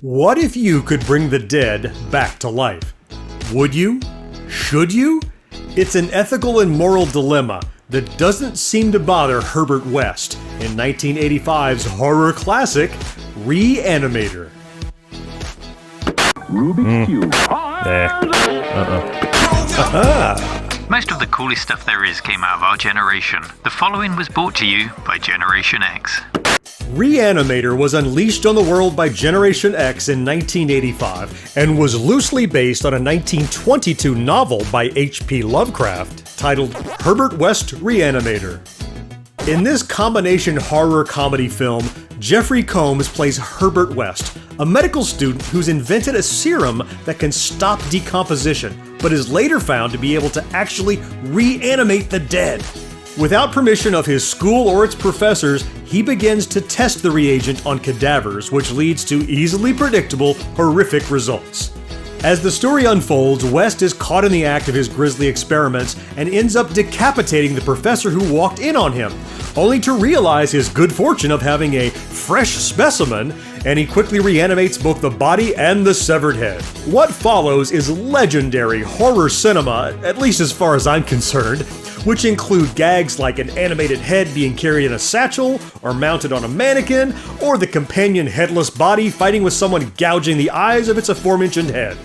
What if you could bring the dead back to life? Would you? Should you? It's an ethical and moral dilemma that doesn't seem to bother Herbert West in 1985's horror classic, Re-Animator. Rubik's Cube. Most of the coolest stuff there is came out of our generation. The following was brought to you by Generation X. Reanimator was unleashed on the world by Generation X in 1985 and was loosely based on a 1922 novel by H.P. Lovecraft titled Herbert West Reanimator. In this combination horror-comedy film, Jeffrey Combs plays Herbert West, a medical student who's invented a serum that can stop decomposition, but is later found to be able to actually reanimate the dead. Without permission of his school or its professors, he begins to test the reagent on cadavers, which leads to easily predictable, horrific results. As the story unfolds, West is caught in the act of his grisly experiments and ends up decapitating the professor who walked in on him, only to realize his good fortune of having a fresh specimen, and he quickly reanimates both the body and the severed head. What follows is legendary horror cinema, at least as far as I'm concerned, which include gags like an animated head being carried in a satchel, or mounted on a mannequin, or the companion headless body fighting with someone gouging the eyes of its aforementioned head.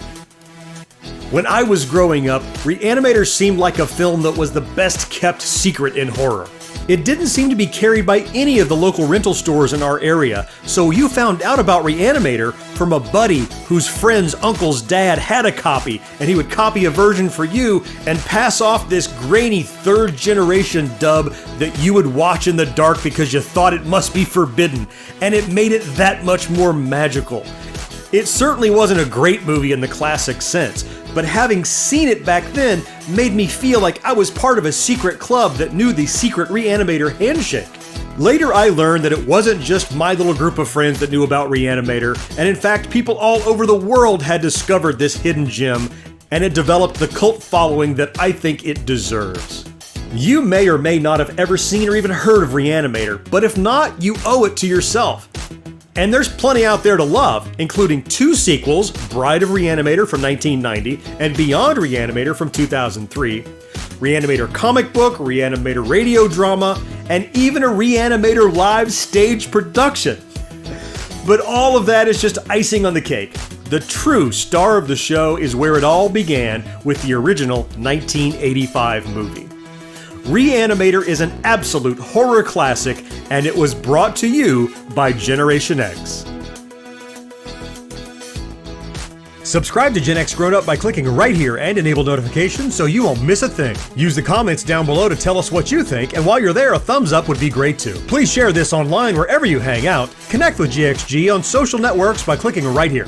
When I was growing up, Reanimator seemed like a film that was the best kept secret in horror. It didn't seem to be carried by any of the local rental stores in our area, so you found out about Reanimator from a buddy whose friend's uncle's dad had a copy, and he would copy a version for you and pass off this grainy third-generation dub that you would watch in the dark because you thought it must be forbidden, and it made it that much more magical. It certainly wasn't a great movie in the classic sense, but having seen it back then made me feel like I was part of a secret club that knew the secret Reanimator handshake. Later I learned that it wasn't just my little group of friends that knew about Reanimator, and in fact people all over the world had discovered this hidden gem, and it developed the cult following that I think it deserves. You may or may not have ever seen or even heard of Reanimator, but if not, you owe it to yourself. And there's plenty out there to love, including 2 sequels, Bride of Reanimator from 1990 and Beyond Reanimator from 2003, Reanimator comic book, Reanimator radio drama, and even a Reanimator live stage production. But all of that is just icing on the cake. The true star of the show is where it all began with the original 1985 movie. Reanimator is an absolute horror classic, and it was brought to you by Generation X. Subscribe to GenXGrownUp by clicking right here and enable notifications so you won't miss a thing. Use the comments down below to tell us what you think, and while you're there, a thumbs up would be great too. Please share this online wherever you hang out. Connect with GXG on social networks by clicking right here.